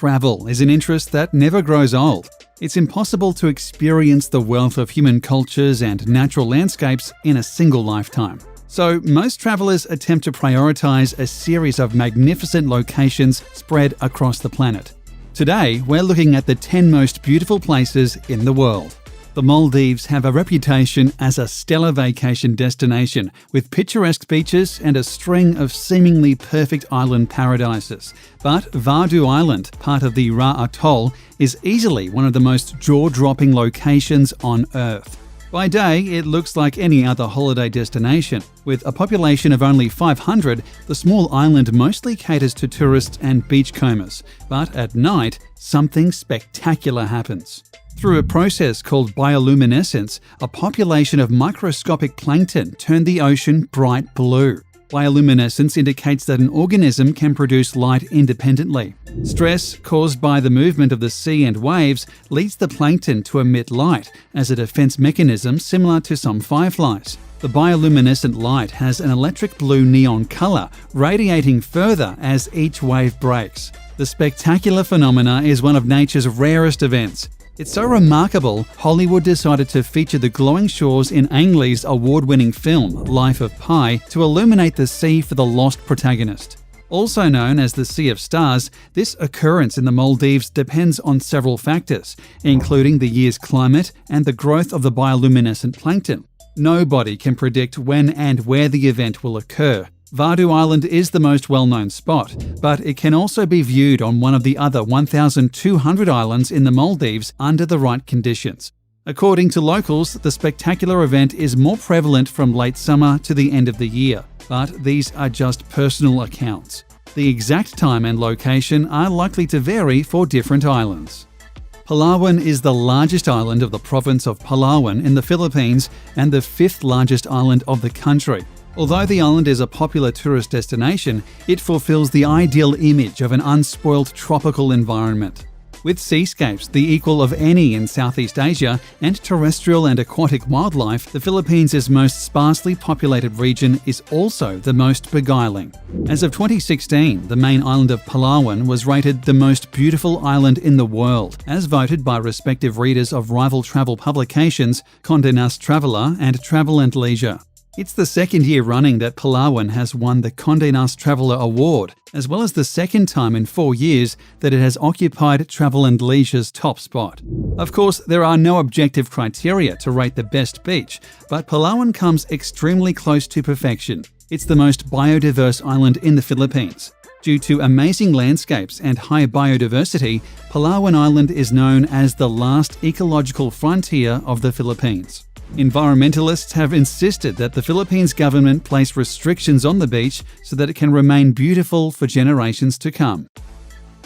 Travel is an interest that never grows old. It's impossible to experience the wealth of human cultures and natural landscapes in a single lifetime. So most travelers attempt to prioritize a series of magnificent locations spread across the planet. Today, we're looking at the 10 most beautiful places in the world. The Maldives have a reputation as a stellar vacation destination with picturesque beaches and a string of seemingly perfect island paradises. But Vadu Island, part of the Ra Atoll, is easily one of the most jaw-dropping locations on Earth. By day, it looks like any other holiday destination. With a population of only 500, the small island mostly caters to tourists and beachcombers. But at night, something spectacular happens. Through a process called bioluminescence, a population of microscopic plankton turn the ocean bright blue. Bioluminescence indicates that an organism can produce light independently. Stress caused by the movement of the sea and waves leads the plankton to emit light as a defense mechanism similar to some fireflies. The bioluminescent light has an electric blue neon color, radiating further as each wave breaks. The spectacular phenomena is one of nature's rarest events. It's so remarkable, Hollywood decided to feature the glowing shores in Ang Lee's award-winning film, Life of Pi, to illuminate the sea for the lost protagonist. Also known as the Sea of Stars, this occurrence in the Maldives depends on several factors, including the year's climate and the growth of the bioluminescent plankton. Nobody can predict when and where the event will occur. Vadu Island is the most well-known spot, but it can also be viewed on one of the other 1,200 islands in the Maldives under the right conditions. According to locals, the spectacular event is more prevalent from late summer to the end of the year, but these are just personal accounts. The exact time and location are likely to vary for different islands. Palawan is the largest island of the province of Palawan in the Philippines and the fifth largest island of the country. Although the island is a popular tourist destination, it fulfills the ideal image of an unspoiled tropical environment. With seascapes the equal of any in Southeast Asia and terrestrial and aquatic wildlife, the Philippines' most sparsely populated region is also the most beguiling. As of 2016, the main island of Palawan was rated the most beautiful island in the world, as voted by respective readers of rival travel publications Condé Nast Traveler and Travel and Leisure. It's the second year running that Palawan has won the Condé Nast Traveler Award, as well as the second time in 4 years that it has occupied Travel and Leisure's top spot. Of course, there are no objective criteria to rate the best beach, but Palawan comes extremely close to perfection. It's the most biodiverse island in the Philippines. Due to amazing landscapes and high biodiversity, Palawan Island is known as the last ecological frontier of the Philippines. Environmentalists have insisted that the Philippines government place restrictions on the beach so that it can remain beautiful for generations to come.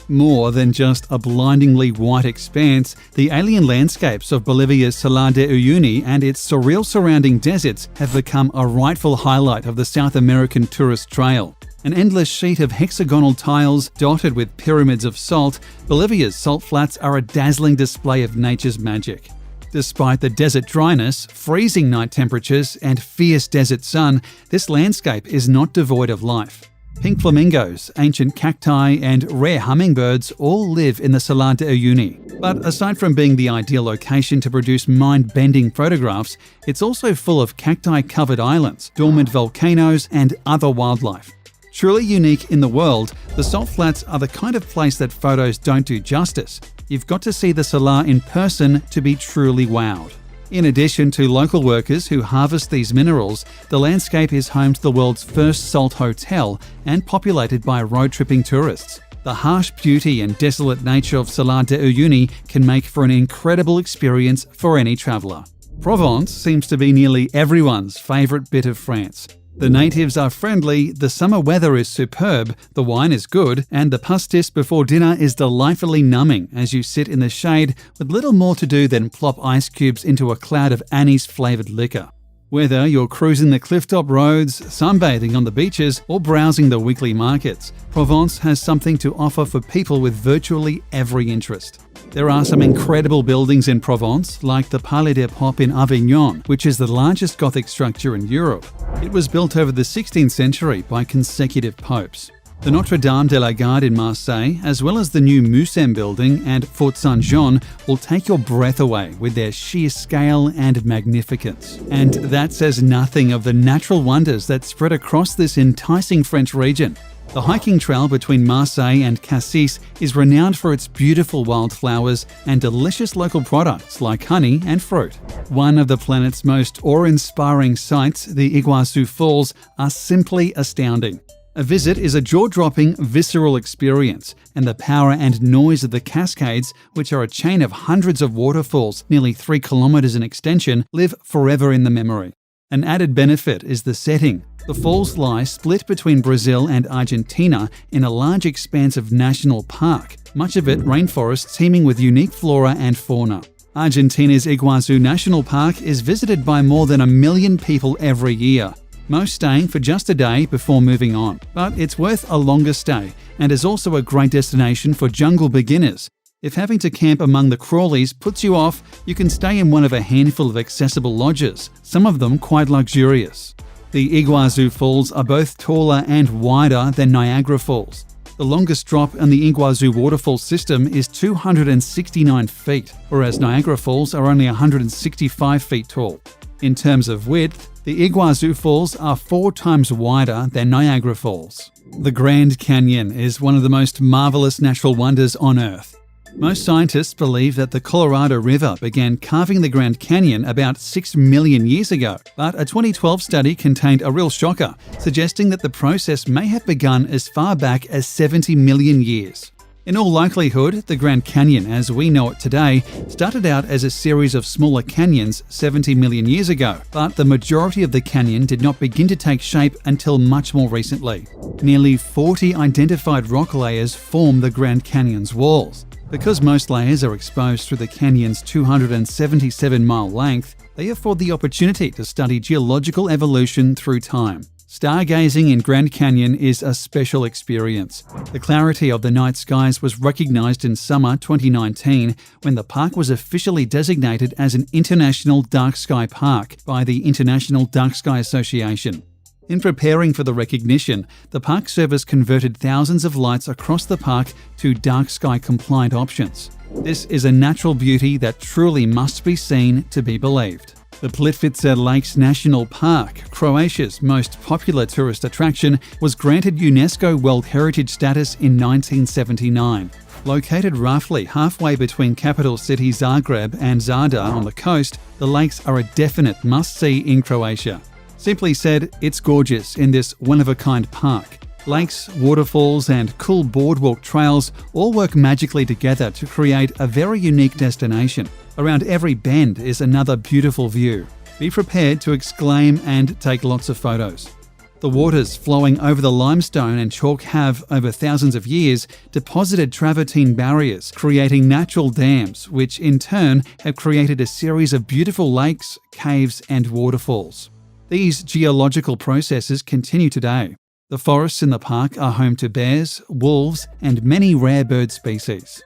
More than just a blindingly white expanse, the alien landscapes of Bolivia's Salar de Uyuni and its surreal surrounding deserts have become a rightful highlight of the South American tourist trail. An endless sheet of hexagonal tiles dotted with pyramids of salt, Bolivia's salt flats are a dazzling display of nature's magic. Despite the desert dryness, freezing night temperatures, and fierce desert sun, this landscape is not devoid of life. Pink flamingos, ancient cacti, and rare hummingbirds all live in the Salar de Uyuni. But aside from being the ideal location to produce mind-bending photographs, it's also full of cacti-covered islands, dormant volcanoes, and other wildlife. Truly unique in the world, the salt flats are the kind of place that photos don't do justice. You've got to see the Salar in person to be truly wowed. In addition to local workers who harvest these minerals, the landscape is home to the world's first salt hotel and populated by road-tripping tourists. The harsh beauty and desolate nature of Salar de Uyuni can make for an incredible experience for any traveller. Provence seems to be nearly everyone's favourite bit of France. The natives are friendly, the summer weather is superb, the wine is good, and the pastis before dinner is delightfully numbing as you sit in the shade with little more to do than plop ice cubes into a cloud of anise-flavoured liquor. Whether you're cruising the clifftop roads, sunbathing on the beaches, or browsing the weekly markets, Provence has something to offer for people with virtually every interest. There are some incredible buildings in Provence, like the Palais des Papes in Avignon, which is the largest Gothic structure in Europe. It was built over the 16th century by consecutive popes. The Notre Dame de la Garde in Marseille, as well as the new Mucem building and Fort Saint-Jean, will take your breath away with their sheer scale and magnificence. And that says nothing of the natural wonders that spread across this enticing French region. The hiking trail between Marseille and Cassis is renowned for its beautiful wildflowers and delicious local products like honey and fruit. One of the planet's most awe-inspiring sights, the Iguazu Falls, are simply astounding. A visit is a jaw-dropping, visceral experience, and the power and noise of the cascades, which are a chain of hundreds of waterfalls nearly 3 kilometers in extension, live forever in the memory. An added benefit is the setting. The falls lie split between Brazil and Argentina in a large expanse of national park, much of it rainforest teeming with unique flora and fauna. Argentina's Iguazu National Park is visited by more than 1 million people every year, most staying for just a day before moving on. But it's worth a longer stay and is also a great destination for jungle beginners. If having to camp among the crawlies puts you off, you can stay in one of a handful of accessible lodges, some of them quite luxurious. The Iguazu Falls are both taller and wider than Niagara Falls. The longest drop in the Iguazu waterfall system is 269 feet, whereas Niagara Falls are only 165 feet tall. In terms of width, the Iguazu Falls are 4 times wider than Niagara Falls. The Grand Canyon is one of the most marvelous natural wonders on Earth. Most scientists believe that the Colorado River began carving the Grand Canyon about 6 million years ago, but a 2012 study contained a real shocker, suggesting that the process may have begun as far back as 70 million years. In all likelihood, the Grand Canyon, as we know it today, started out as a series of smaller canyons 70 million years ago, but the majority of the canyon did not begin to take shape until much more recently. Nearly 40 identified rock layers form the Grand Canyon's walls. Because most layers are exposed through the canyon's 277-mile length, they afford the opportunity to study geological evolution through time. Stargazing in Grand Canyon is a special experience. The clarity of the night skies was recognized in summer 2019 when the park was officially designated as an International Dark Sky Park by the International Dark Sky Association. In preparing for the recognition, the Park Service converted thousands of lights across the park to dark sky compliant options. This is a natural beauty that truly must be seen to be believed. The Plitvice Lakes National Park, Croatia's most popular tourist attraction, was granted UNESCO World Heritage status in 1979. Located roughly halfway between capital city Zagreb and Zadar on the coast, the lakes are a definite must-see in Croatia. Simply said, it's gorgeous in this one-of-a-kind park. Lakes, waterfalls, and cool boardwalk trails all work magically together to create a very unique destination. Around every bend is another beautiful view. Be prepared to exclaim and take lots of photos. The waters flowing over the limestone and chalk have, over thousands of years, deposited travertine barriers, creating natural dams, which in turn have created a series of beautiful lakes, caves, and waterfalls. These geological processes continue today. The forests in the park are home to bears, wolves, and many rare bird species.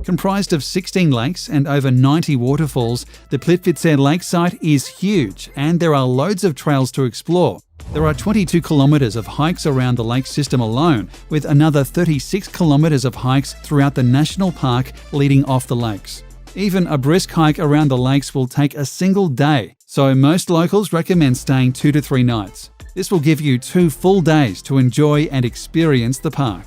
Comprised of 16 lakes and over 90 waterfalls, the Plitvice Lake site is huge and there are loads of trails to explore. There are 22 kilometres of hikes around the lake system alone, with another 36 kilometres of hikes throughout the national park leading off the lakes. Even a brisk hike around the lakes will take a single day, so most locals recommend staying 2 to 3 nights. This will give you 2 full days to enjoy and experience the park.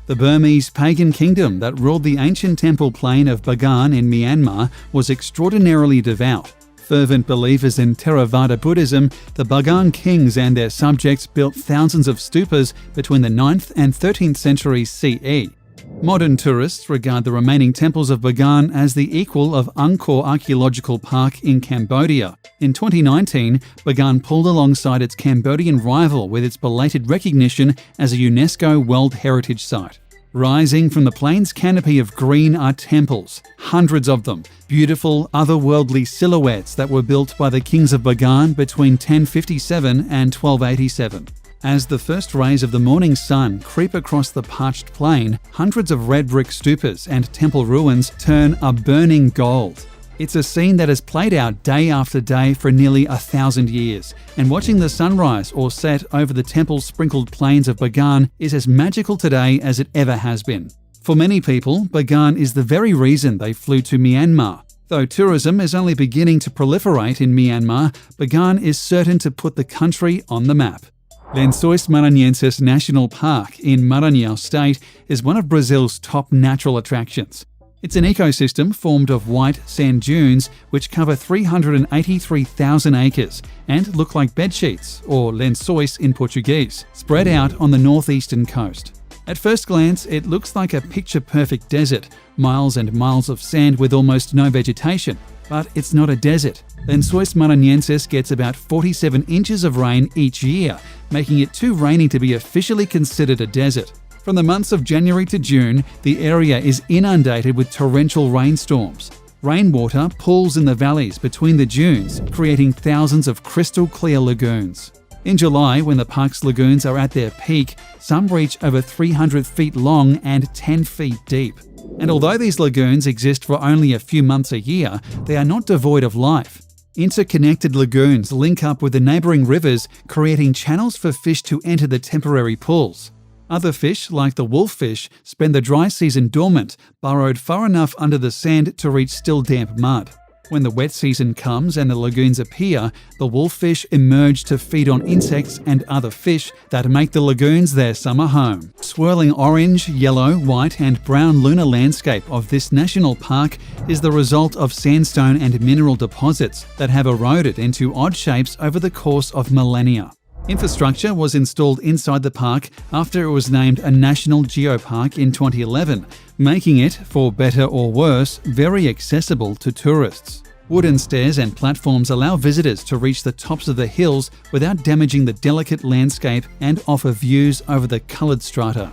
The Burmese pagan kingdom that ruled the ancient temple plain of Bagan in Myanmar was extraordinarily devout. Fervent believers in Theravada Buddhism, the Bagan kings and their subjects built thousands of stupas between the 9th and 13th centuries CE. Modern tourists regard the remaining temples of Bagan as the equal of Angkor Archaeological Park in Cambodia. In 2019, Bagan pulled alongside its Cambodian rival with its belated recognition as a UNESCO World Heritage Site. Rising from the plain's canopy of green are temples, hundreds of them, beautiful, otherworldly silhouettes that were built by the kings of Bagan between 1057 and 1287. As the first rays of the morning sun creep across the parched plain, hundreds of red brick stupas and temple ruins turn a burning gold. It's a scene that has played out day after day for nearly 1,000 years, and watching the sunrise or set over the temple-sprinkled plains of Bagan is as magical today as it ever has been. For many people, Bagan is the very reason they flew to Myanmar. Though tourism is only beginning to proliferate in Myanmar, Bagan is certain to put the country on the map. Lençóis Maranhenses National Park in Maranhão State is one of Brazil's top natural attractions. It's an ecosystem formed of white sand dunes which cover 383,000 acres and look like bedsheets, or lençóis in Portuguese, spread out on the northeastern coast. At first glance, it looks like a picture-perfect desert, miles and miles of sand with almost no vegetation. But it's not a desert. Lençóis Maranhenses gets about 47 inches of rain each year, making it too rainy to be officially considered a desert. From the months of January to June, the area is inundated with torrential rainstorms. Rainwater pools in the valleys between the dunes, creating thousands of crystal-clear lagoons. In July, when the park's lagoons are at their peak, some reach over 300 feet long and 10 feet deep. And although these lagoons exist for only a few months a year, they are not devoid of life. Interconnected lagoons link up with the neighbouring rivers, creating channels for fish to enter the temporary pools. Other fish, like the wolffish, spend the dry season dormant, burrowed far enough under the sand to reach still damp mud. When the wet season comes and the lagoons appear, the wolffish emerge to feed on insects and other fish that make the lagoons their summer home. Swirling orange, yellow, white and brown lunar landscape of this national park is the result of sandstone and mineral deposits that have eroded into odd shapes over the course of millennia. Infrastructure was installed inside the park after it was named a National Geopark in 2011, making it, for better or worse, very accessible to tourists. Wooden stairs and platforms allow visitors to reach the tops of the hills without damaging the delicate landscape and offer views over the coloured strata.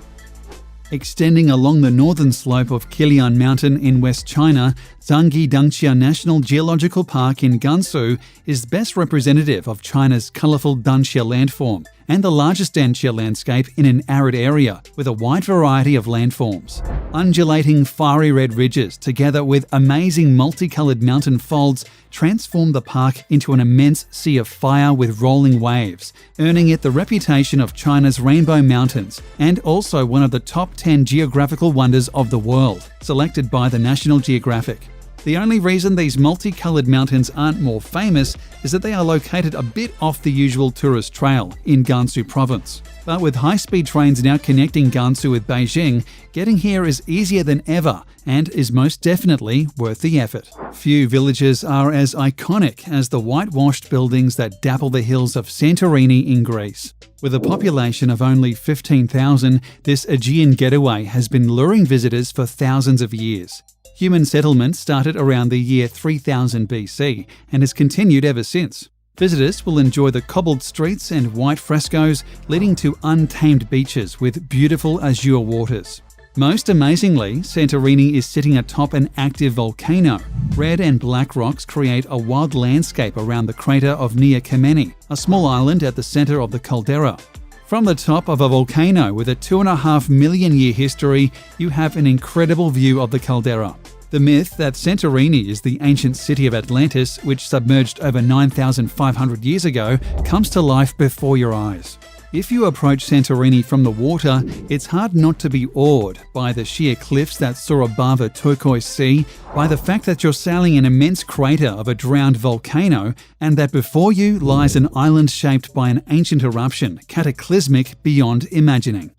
Extending along the northern slope of Qilian Mountain in West China, Zhangyi Dangxia National Geological Park in Gansu is best representative of China's colourful Dangxia landform and the largest Dangxia landscape in an arid area with a wide variety of landforms. Undulating fiery red ridges together with amazing multicoloured mountain folds transform the park into an immense sea of fire with rolling waves, earning it the reputation of China's Rainbow Mountains and also one of the top 10 geographical wonders of the world, selected by the National Geographic. The only reason these multicoloured mountains aren't more famous is that they are located a bit off the usual tourist trail in Gansu province. But with high-speed trains now connecting Gansu with Beijing, getting here is easier than ever and is most definitely worth the effort. Few villages are as iconic as the whitewashed buildings that dapple the hills of Santorini in Greece. With a population of only 15,000, this Aegean getaway has been luring visitors for thousands of years. Human settlement started around the year 3000 BC and has continued ever since. Visitors will enjoy the cobbled streets and white frescoes leading to untamed beaches with beautiful azure waters. Most amazingly, Santorini is sitting atop an active volcano. Red and black rocks create a wild landscape around the crater of Nea Kameni, a small island at the centre of the caldera. From the top of a volcano with a 2.5 million year history, you have an incredible view of the caldera. The myth that Santorini is the ancient city of Atlantis, which submerged over 9,500 years ago, comes to life before your eyes. If you approach Santorini from the water, it's hard not to be awed by the sheer cliffs that soar above a turquoise sea, by the fact that you're sailing an immense crater of a drowned volcano, and that before you lies an island shaped by an ancient eruption, cataclysmic beyond imagining.